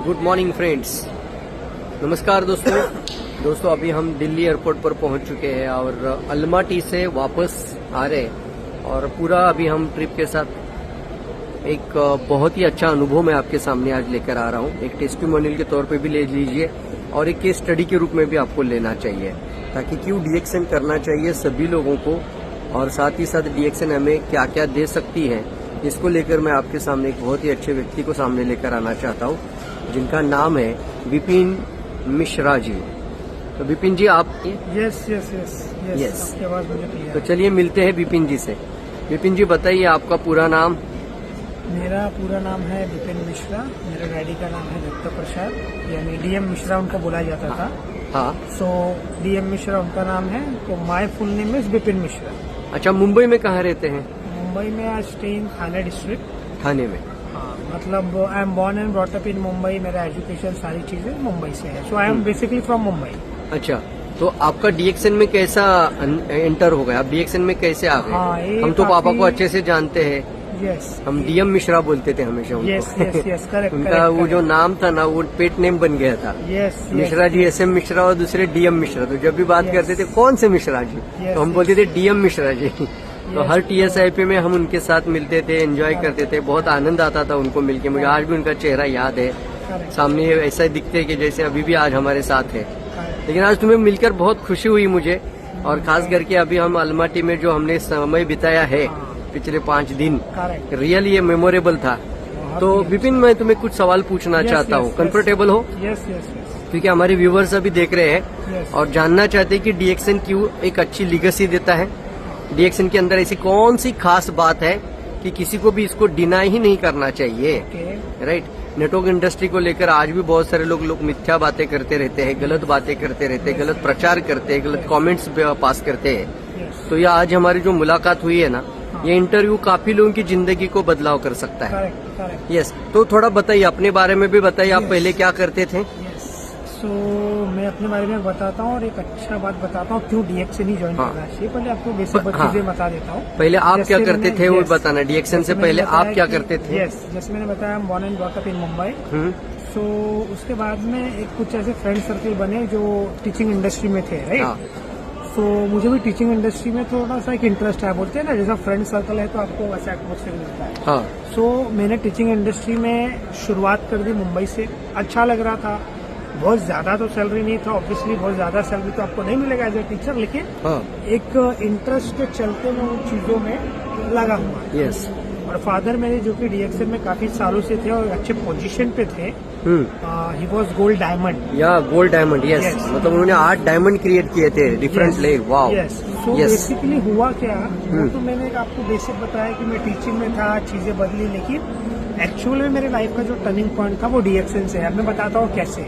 Good morning friends. नमस्कार दोस्तों अभी हम दिल्ली एयरपोर्ट पर पहुंच चुके हैं और अलमाटी से वापस आ रहे हैं और पूरा अभी हम ट्रिप के साथ एक बहुत ही अच्छा अनुभव मैं आपके सामने आज लेकर आ रहा हूं। एक टेस्टिमोनियल के तौर पे भी ले लीजिए और एक केस स्टडी के रूप में भी आपको लेना चाहिए, ताकि क्यों डीएक्सएन करना चाहिए सभी लोगों को और साथ ही साथ डीएक्सएन हमें क्या क्या दे सकती है, इसको लेकर मैं आपके सामने एक बहुत ही अच्छे व्यक्ति को सामने लेकर आना चाहता हूं, जिनका नाम है विपिन मिश्रा जी। तो विपिन जी आप यस आपकी आवाज मुझे क्लियर। तो चलिए मिलते हैं विपिन जी से। विपिन जी बताइए आपका पूरा नाम। मेरा पूरा नाम है विपिन मिश्रा, मेरे डैडी का नाम है दत्त प्रसाद, यानी डीएम मिश्रा उनको बोला जाता था। हाँ। सो डीएम मिश्रा उनका नाम है, तो my full name is Vipin Mishra. अच्छा, मुंबई में कहाँ रहते हैं? मुंबई में I stay in Thane district. थाने में? हाँ, मतलब I am born and brought up in Mumbai. मेरा एजुकेशन सारी चीजें मुंबई से है। So I am basically from Mumbai. अच्छा, तो आपका डीएक्सएन में कैसा एंटर हो गया? आप डीएक्सएन में कैसे आ गए? हाँ, हम तो पापा को अच्छे से जानते हैं। यस, हम डीएम मिश्रा बोलते थे हमेशा उनको। Yes correct. उनका वो जो नाम था ना, वो पेट नेम बन गया था। यस, मिश्रा जी एसएम मिश्रा और दूसरे डीएम मिश्रा। तो जब भी बात करते थे कौन से मिश्रा जी, तो हम बोलते थे डीएम मिश्रा जी। तो हर टीएसआईपी में हम उनके साथ मिलते थे, एंजॉय करते थे, बहुत आनंद आता था उनको मिलके। मुझे आज भी उनका चेहरा याद है, सामने ऐसा दिखते कि जैसे अभी भी आज हमारे साथ है। लेकिन आज तुम्हें मिलकर बहुत खुशी हुई मुझे, और खास करके अभी हम अलमाटी में जो हमने समय बिताया है पिछले 5 दिन, रियल ये मेमोरेबल था। तो विपिन, मैं तुम्हें कुछ सवाल पूछना चाहता हूँ, कंफर्टेबल हो? यस, क्योंकि हमारे व्यूवर्स अभी देख रहे हैं और जानना चाहते हैं कि डीएक्सएन क्यों एक अच्छी लीगेसी देता है। डीएक्सएन के अंदर ऐसी कौन सी खास बात है कि किसी को भी इसको डिनाई ही नहीं करना चाहिए, राइट? नेटवर्क इंडस्ट्री को लेकर आज भी बहुत सारे लोग मिथ्या बातें करते रहते हैं, गलत बातें करते रहते हैं, गलत प्रचार करते हैं, गलत कमेंट्स पास करते हैं। तो ये आज हमारी जो मुलाकात हुई है ना, ये इंटरव्यू काफी लोगों की जिंदगी को बदलाव कर सकता है। यस, तो थोड़ा बताइए, अपने बारे में भी बताइए, आप पहले क्या करते थे? सो मैं अपने बारे में बताता हूँ और एक अच्छा बात बताता हूँ क्यों डीएक्सएन ही ज्वाइन करना चाहिए। पहले आपको बेसिक चीजें बता देता हूँ। पहले आप क्या करते थे वो बताना। डीएक्सएन से पहले आप क्या करते थे? यस, जैसे मैंने बताया, हम born and brought up in Mumbai. So उसके बाद में एक कुछ ऐसे फ्रेंड सर्कल बने जो टीचिंग इंडस्ट्री में थे, राइट? तो मुझे भी टीचिंग इंडस्ट्री में थोड़ा सा एक इंटरेस्ट है। बोलते हैं ना, जैसा फ्रेंड सर्कल है तो आपको वैसा एटमोसफेयर मिलता है। हाँ। सो मैंने टीचिंग इंडस्ट्री में शुरुआत कर दी मुंबई से। अच्छा लग रहा था, बहुत ज्यादा तो सैलरी नहीं था, ऑब्वियसली बहुत ज्यादा सैलरी तो आपको नहीं मिलेगा एज ए टीचर, लेकिन एक इंटरेस्ट के चलते मैं उन चीजों में लगा हुआ। यस। और फादर मेरे जो कि डीएक्सएन में काफी सालों से थे और अच्छे पोजीशन पे थे। He was gold diamond. या गोल्ड डायमंड, यस। मतलब उन्होंने 8 डायमंड क्रिएट किए थे different leg. Wow. Yes. So basically हुआ क्या, वो तो मैंने आपको बेसिक बताया कि मैं टीचिंग में था, चीजें बदली, लेकिन एक्चुअल में मेरे लाइफ का जो टर्निंग पॉइंट था वो डीएक्सएन से है। मैं बताता हूँ कैसे।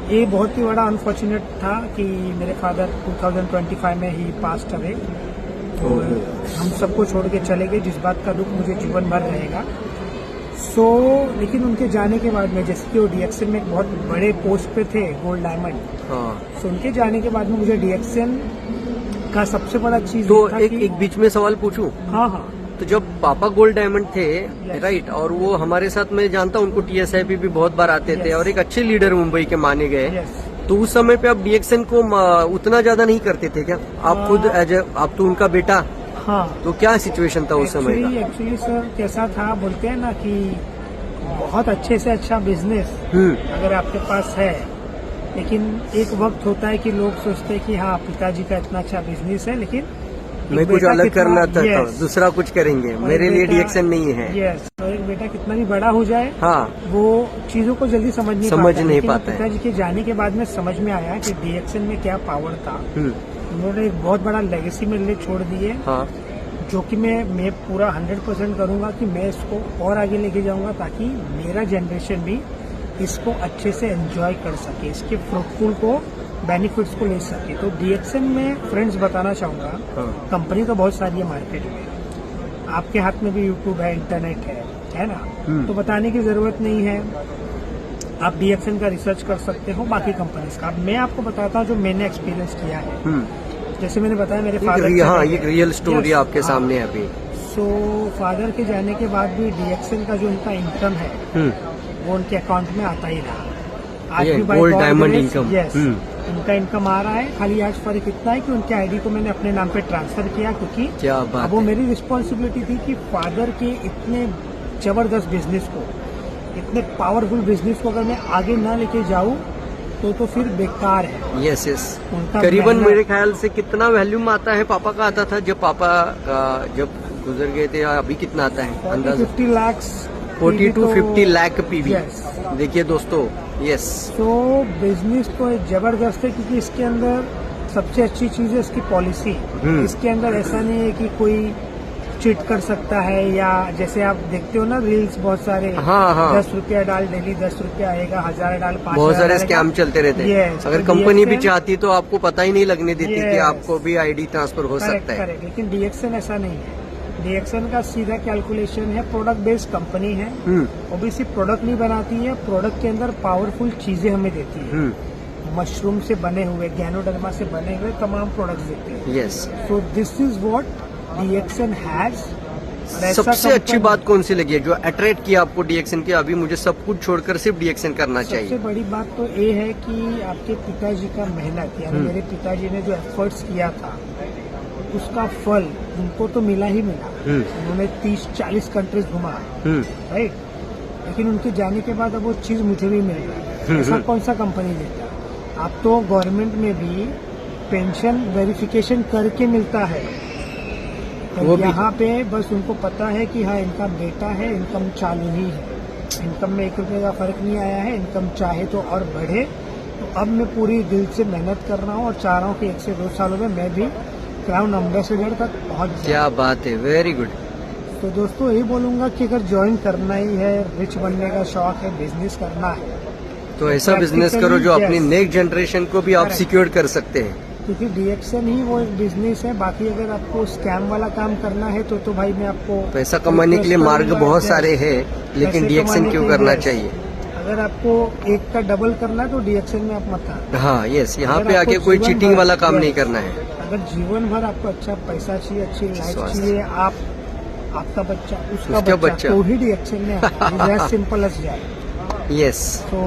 ये बहुत ही बड़ा अनफॉर्चुनेट था कि मेरे फादर 2025 में ही पास्ट अवे। तो हम सबको छोड़ के चले गए, जिस बात का दुख मुझे जीवन भर रहेगा। सो लेकिन उनके जाने के बाद में, जैसे कि वो डीएक्सएन में एक बहुत बड़े पोस्ट पे थे, गोल्ड डायमंड। सो उनके जाने के बाद में मुझे डीएक्सएन का सबसे बड़ा चीज तो एक बीच में सवाल पूछूं? हाँ। तो जब पापा गोल्ड डायमंड थे, राइट, और वो हमारे साथ, मैं जानता हूँ उनको टीएसआईपी भी बहुत बार आते थे और एक अच्छे लीडर मुंबई के माने गए, तो उस समय पे आप डीएक्सएन को उतना ज्यादा नहीं करते थे क्या? आप खुद आप तो उनका बेटा। हाँ। तो क्या सिचुएशन था उस समय का? एक्चुअली सर कैसा था, बोलते हैं ना कि बहुत अच्छे से अच्छा बिजनेस अगर आपके पास है, लेकिन एक वक्त होता है कि लोग सोचते हैं कि हाँ, पिताजी का इतना अच्छा बिजनेस है, लेकिन मैं कुछ अलग करना था, दूसरा कुछ करेंगे, मेरे लिए डीएक्सएन नहीं है। यस। तो एक बेटा कितना भी बड़ा हो जाए, हाँ, वो चीजों को जल्दी समझ नहीं पाता है। पिताजी के जाने के बाद में समझ में आया कि डीएक्सएन में क्या पावर था। उन्होंने एक बहुत बड़ा लेगेसी मेरे लिए छोड़ दी है। हाँ। जो कि मैं पूरा 100% करूंगा कि मैं इसको और आगे लेके जाऊंगा, ताकि मेरा जनरेशन भी इसको अच्छे से एंजॉय कर सके, इसके फ्रूटफुल को, बेनिफिट्स को ले सके। तो डीएक्सएन में फ्रेंड्स बताना चाहूंगा, कंपनी तो बहुत सारी है मार्केट में, आपके हाथ में भी यूट्यूब है, इंटरनेट है ना? तो बताने की जरूरत नहीं है, आप डीएक्सएन का रिसर्च कर सकते हो, बाकी कंपनीज का। मैं आपको बताता हूँ जो मैंने एक्सपीरियंस किया है। जैसे मैंने बताया, मेरे फादर, हाँ, ये रियल स्टोरी आपके सामने है अभी। सो फादर के जाने के बाद भी डीएक्सएन का जो उनका इनकम है वो उनके अकाउंट में आता ही रहा। आज ये भी by gold God diamond grace, income. yes, उनका इनकम आ रहा है। खाली आज फर्क इतना है कि उनके आईडी को मैंने अपने नाम पे ट्रांसफर किया, क्योंकि क्या अब बात वो है। मेरी रिस्पॉन्सिबिलिटी थी कि फादर के इतने जबरदस्त बिजनेस को, इतने पावरफुल बिजनेस को अगर मैं आगे ना लेके जाऊं तो फिर बेकार है। Yes yes. उनका करीबन मेहनत- मेरे ख्याल से कितना वैल्यूम आता है, पापा का आता था जब पापा का जब गुजर गए थे, अभी कितना आता है अंदाजा? 50 lakh 40 to 50 lakh PV. Yes. देखिए दोस्तों, यस। तो बिजनेस तो जबरदस्त है, क्योंकि इसके अंदर सबसे अच्छी चीज है इसकी पॉलिसी। इसके अंदर ऐसा नहीं है कि कोई चीट कर सकता है, या जैसे आप देखते हो ना रील्स बहुत सारे, हाँ। 10 रुपया डाल, डेली 10 रुपया आएगा, 1000 डाल, 5000 बहुत सारे डालेगा। स्कैम चलते रहते हैं। Yes, अगर तो कंपनी भी DXN चाहती तो आपको पता ही नहीं लगने देती कि Yes. आपको भी आईडी ट्रांसफर हो सकता है। करेक्ट। लेकिन डीएक्सन ऐसा नहीं है। डीएक्सन का सीधा कैलकुलेशन है, प्रोडक्ट बेस्ड कंपनी है। ओबीसी प्रोडक्ट नहीं बनाती है, प्रोडक्ट के अंदर पावरफुल चीजें हमें देती है। मशरूम से बने हुए, गैनोडर्मा से बने हुए तमाम प्रोडक्ट्स देते हैं। Yes. So this is what DXN has. सबसे अच्छी बात कौन सी लगी है जो अट्रैक्ट किया आपको डीएक्सन की, अभी मुझे सब कुछ छोड़कर सिर्फ डीएक्सन करना सबसे चाहिए? बड़ी बात तो ये है कि आपके पिताजी का मेहनत, यानी मेरे पिताजी ने जो एफर्ट्स किया था उसका फल उनको तो मिला ही मिला। उन्होंने 30-40 कंट्रीज घुमा, राइट, लेकिन उनके जाने के बाद अब वो चीज मुझे भी मिल रहा है। ऐसा कौन सा कंपनी देता है? आप तो गवर्नमेंट में भी पेंशन वेरिफिकेशन करके मिलता है, तो यहाँ पे बस उनको पता है कि हाँ इनका बेटा है, इनकम चालू ही है, इनकम में 1 रुपये का फर्क नहीं आया है, इनकम चाहे तो और बढ़े। तो अब मैं पूरी दिल से मेहनत कर रहा हूँ और चाह रहा हूँ कि 1 से 2 सालों में मैं भी क्राउन एम्बेसडर तक पहुँच जाऊं। क्या बात है, वेरी गुड। तो दोस्तों यही बोलूंगा कि अगर ज्वाइन करना ही है, रिच बनने का शौक है, बिजनेस करना है, तो ऐसा बिजनेस करो जो अपनी नेक्स्ट जनरेशन को भी आप Correct. सिक्योर कर सकते हैं। क्योंकि डीएक्सन ही वो एक बिजनेस है। बाकी अगर आपको स्कैम वाला काम करना है तो भाई मैं आपको पैसा कमाने के लिए मार्ग बहुत सारे हैं, लेकिन डीएक्सन क्यों करना चाहिए? अगर आपको एक का डबल करना है तो डीएक्सन में आप मत आना। हाँ यस, यहाँ अगर पे आपको आके कोई जीवन चीटिंग भर- वाला काम Yes. नहीं करना है। अगर जीवन भर आपको अच्छा पैसा चाहिए, अच्छी लाइफ स्वास्थ्य। चाहिए, आपका बच्चा उसका उसका बच्चा बच्चा। तो ही डीएक्सन में आना। सिंपल एज जाए। यस। तो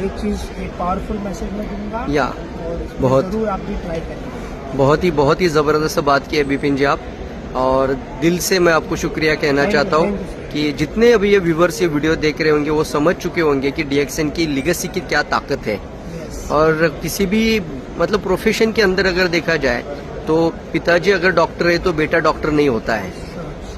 एक चीज, एक पावरफुल मैसेज मैं दूंगा, या और इसमें बहुत- जरूर आप भी ट्राई करें। बहुत ही जबरदस्त बात की है बिपिन जी आप, और दिल से मैं आपको शुक्रिया कहना Thank you, चाहता हूँ thank you, कि जितने अभी ये व्यूवर्स ये वीडियो देख रहे होंगे वो समझ चुके होंगे कि डीएक्सन की लीगेसी की क्या ताकत है। Yes. और किसी भी मतलब प्रोफेशन के अंदर अगर देखा जाए तो पिताजी अगर डॉक्टर है तो बेटा डॉक्टर नहीं होता है।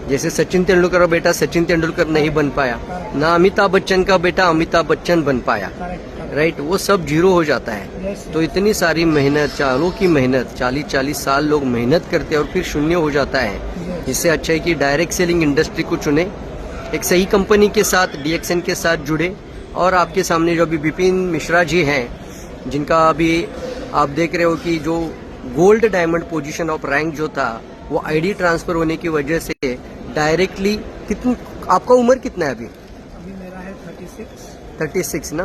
जैसे सचिन तेंदुलकर का बेटा सचिन तेंदुलकर नहीं बन पाया, ना अमिताभ बच्चन का बेटा अमिताभ बच्चन बन पाया, Correct. राइट, वो सब जीरो हो जाता है। Yes. तो इतनी सारी मेहनत, सालों की मेहनत, 40-40 साल लोग मेहनत करते हैं और फिर शून्य हो जाता है। Yes. इससे अच्छा है कि डायरेक्ट सेलिंग इंडस्ट्री को चुने, एक सही कंपनी के साथ डीएक्सन के साथ जुड़े। और आपके सामने जो अभी बिपिन मिश्रा जी हैं, जिनका अभी आप देख रहे हो कि जो gold diamond position of rank जो था वो आईडी ट्रांसफर होने की वजह से डायरेक्टली कितनी, आपका उम्र कितना है अभी? अभी मेरा है 36। 36 ना?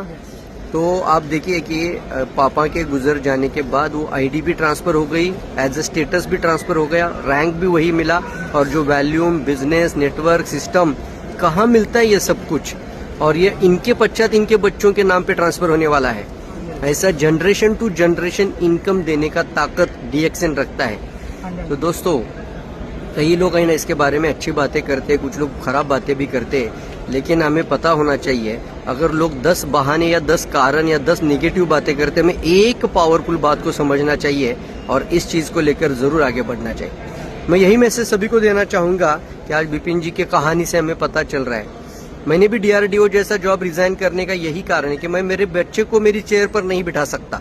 तो आप देखिए कि पापा के गुजर जाने के बाद वो आईडी भी ट्रांसफर हो गई, एज अ स्टेटस भी ट्रांसफर हो गया, रैंक भी वही मिला, और जो वैल्यूम, बिजनेस, नेटवर्क, सिस्टम कहाँ मिलता है ये सब कुछ, और ये इनके पश्चात इनके बच्चों के नाम पे ट्रांसफर होने वाला है। ऐसा जनरेशन टू जनरेशन इनकम देने का ताकत डीएक्सन रखता है। तो दोस्तों, कई लोग है ना इसके बारे में अच्छी बातें करते हैं, कुछ लोग खराब बातें भी करते हैं, लेकिन हमें पता होना चाहिए अगर लोग 10 बहाने या 10 कारण या 10 नेगेटिव बातें करते हैं, हमें एक पावरफुल बात को समझना चाहिए और इस चीज को लेकर जरूर आगे बढ़ना चाहिए। मैं यही मैसेज सभी को देना चाहूंगा कि आज बिपिन जी की कहानी से हमें पता चल रहा है। मैंने भी डीआरडीओ जैसा जॉब रिजाइन करने का यही कारण है कि मैं मेरे बच्चे को मेरी चेयर पर नहीं बिठा सकता,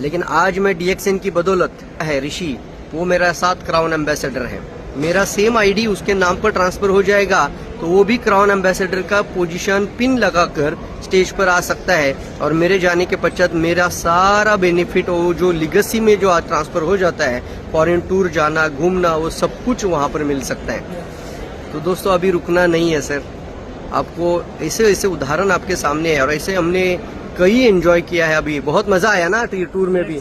लेकिन आज मैं डीएक्सन की बदौलत है, ऋषि वो मेरा साथ क्राउन एम्बेसडर है, मेरा सेम आईडी उसके नाम पर ट्रांसफर हो जाएगा तो वो भी क्राउन एम्बेसडर का पोजीशन पिन लगाकर स्टेज पर आ सकता है, और मेरे जाने के पश्चात मेरा सारा बेनिफिट वो जो लीगेसी में जो आज ट्रांसफर हो जाता है, फॉरेन टूर जाना, घूमना, वो सब कुछ वहां पर मिल सकता है। तो दोस्तों अभी रुकना नहीं है सर, आपको ऐसे ऐसे उदाहरण आपके सामने है, और ऐसे हमने कई एंजॉय किया है। अभी बहुत मजा आया ना टूर में भी।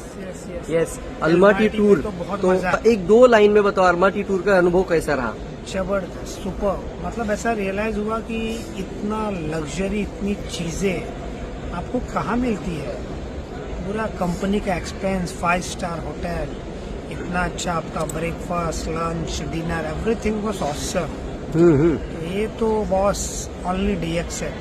Yes, Almaty tour. तो 1-2 लाइन में बताओ अल्माटी टूर का अनुभव कैसा रहा? जबरदस्त, सुपर। मतलब ऐसा रियलाइज हुआ कि इतना लग्जरी, इतनी चीजें आपको कहाँ मिलती है। पूरा कंपनी का एक्सपेंस, 5 स्टार होटल, इतना अच्छा आपका breakfast, lunch, dinner, everything was awesome. ये तो बॉस ओनली DX है।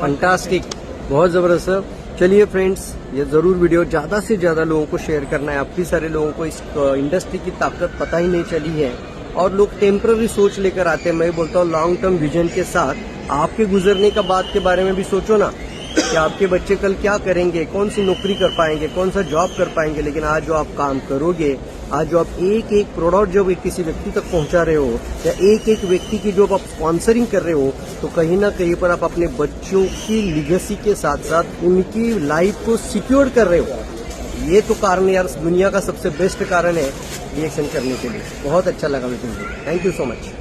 फंटास्टिक, बहुत जबरदस्त। चलिए फ्रेंड्स, ये जरूर वीडियो ज्यादा से ज्यादा लोगों को शेयर करना है। काफी सारे लोगों को इस इंडस्ट्री की ताकत पता ही नहीं चली है और लोग टेम्पररी सोच लेकर आते हैं। मैं बोलता हूँ लॉन्ग टर्म विजन के साथ आपके गुजरने का बाद के बारे में भी सोचो ना कि आपके बच्चे कल क्या करेंगे, कौन सी नौकरी कर पाएंगे, कौन सा जॉब कर पाएंगे। लेकिन आज जो आप काम करोगे, आज जो आप एक एक प्रोडक्ट जब किसी व्यक्ति तक पहुंचा रहे हो या एक एक व्यक्ति की जो आप स्पॉन्सरिंग कर रहे हो, तो कहीं ना कहीं पर आप अपने बच्चों की लिगेसी के साथ साथ उनकी लाइफ को सिक्योर कर रहे हो। ये तो कारण यार दुनिया का सबसे बेस्ट कारण है रिएक्शन करने के लिए। बहुत अच्छा लगा मुझे। Thank you so much.